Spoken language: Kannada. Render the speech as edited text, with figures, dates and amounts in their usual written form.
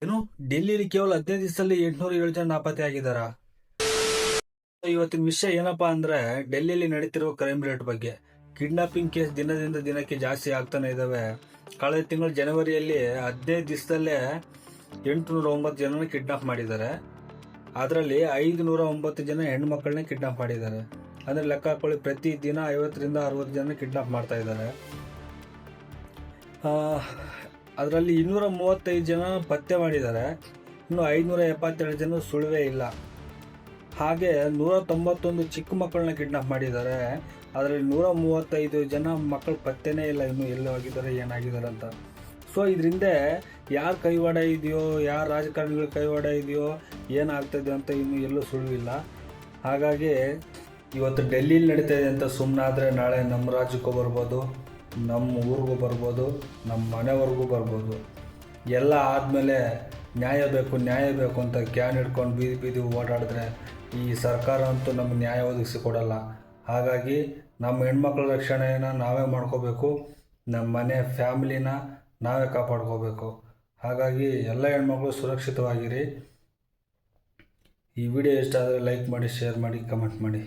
ಏನು ಡೆಲ್ಲಿಲಿ ಕೇವಲ 15 ದಿವಸದಲ್ಲಿ 807 ಜನ ನಾಪತ್ತೆ ಆಗಿದಾರ. ಇವತ್ತಿನ ವಿಷಯ ಏನಪ್ಪಾ ಅಂದ್ರೆ ಡೆಲ್ಲಿಯಲ್ಲಿ ನಡೀತಿರುವ ಕ್ರೈಮ್ ರೇಟ್ ಬಗ್ಗೆ. ಕಿಡ್ನಾಪಿಂಗ್ ಕೇಸ್ ದಿನದಿಂದ ದಿನಕ್ಕೆ ಜಾಸ್ತಿ ಆಗ್ತಾನೆ ಇದಾವೆ. ಕಳೆದ ತಿಂಗಳು ಜನವರಿಯಲ್ಲಿ 15 ದಿವಸದಲ್ಲೇ 809 ಜನನ ಕಿಡ್ನಾಪ್ ಮಾಡಿದ್ದಾರೆ. ಅದರಲ್ಲಿ 509 ಜನ ಹೆಣ್ಮಕ್ಳನ್ನ ಕಿಡ್ನಾಪ್ ಮಾಡಿದ್ದಾರೆ. ಅಂದ್ರೆ ಲೆಕ್ಕ ಹಾಕೊಳ್ಳಿ, ಪ್ರತಿ ದಿನ 50 ರಿಂದ 60 ಜನ ಕಿಡ್ನಾಪ್ ಮಾಡ್ತಾ ಇದ್ದಾರೆ. ಅದರಲ್ಲಿ 235 ಜನ ಪತ್ತೆ ಮಾಡಿದ್ದಾರೆ. ಇನ್ನು 572 ಜನ ಸುಳಿವೇ ಇಲ್ಲ. ಹಾಗೆ 191 ಚಿಕ್ಕ ಮಕ್ಕಳನ್ನ ಕಿಡ್ನಾಪ್ ಮಾಡಿದ್ದಾರೆ. ಅದರಲ್ಲಿ 135 ಜನ ಮಕ್ಕಳು ಪತ್ತೆನೇ ಇಲ್ಲ, ಇನ್ನು ಎಲ್ಲಿ ಹೋಗಿದ್ದಾರೆ ಏನಾಗಿದ್ದಾರೆ ಅಂತ. ಸೊ ಇದರಿಂದ ಯಾರ ಕೈವಾಡ ಇದೆಯೋ, ಯಾರ ರಾಜಕಾರಣಿಗಳ ಕೈವಾಡ ಇದೆಯೋ, ಏನಾಗ್ತದೆ ಅಂತ ಇನ್ನೂ ಎಲ್ಲೂ ಸುಳಿವಿಲ್ಲ. ಹಾಗಾಗಿ ಇವತ್ತು ಡೆಲ್ಲಿಲಿ ನಡೀತಾ ಇದೆ ಅಂತ ಸುಮ್ಮನಾದರೆ ನಾಳೆ ನಮ್ಮ ರಾಜ್ಯಕ್ಕೂ ಬರ್ಬೋದು, ನಮ್ಮ ಊರಿಗೂ ಬರ್ಬೋದು, ನಮ್ಮ ಮನೆವರೆಗೂ ಬರ್ಬೋದು. ಎಲ್ಲ ಆದಮೇಲೆ ನ್ಯಾಯ ಬೇಕು ಅಂತ ಕ್ಯಾನ್ ಹಿಡ್ಕೊಂಡು ಬೀದಿ ಓಡಾಡಿದ್ರೆ ಈ ಸರ್ಕಾರ ಅಂತೂ ನಮಗೆ ನ್ಯಾಯ ಒದಗಿಸಿ ಕೊಡಲ್ಲ. ಹಾಗಾಗಿ ನಮ್ಮ ಹೆಣ್ಮಕ್ಳ ರಕ್ಷಣೆಯನ್ನು ನಾವೇ ಮಾಡ್ಕೋಬೇಕು, ನಮ್ಮ ಮನೆ ಫ್ಯಾಮಿಲಿನ ನಾವೇ ಕಾಪಾಡ್ಕೋಬೇಕು. ಹಾಗಾಗಿ ಎಲ್ಲ ಹೆಣ್ಮಕ್ಳು ಸುರಕ್ಷಿತವಾಗಿರಿ. ಈ ವಿಡಿಯೋ ಇಷ್ಟ ಆದರೆ ಲೈಕ್ ಮಾಡಿ, ಶೇರ್ ಮಾಡಿ, ಕಮೆಂಟ್ ಮಾಡಿ.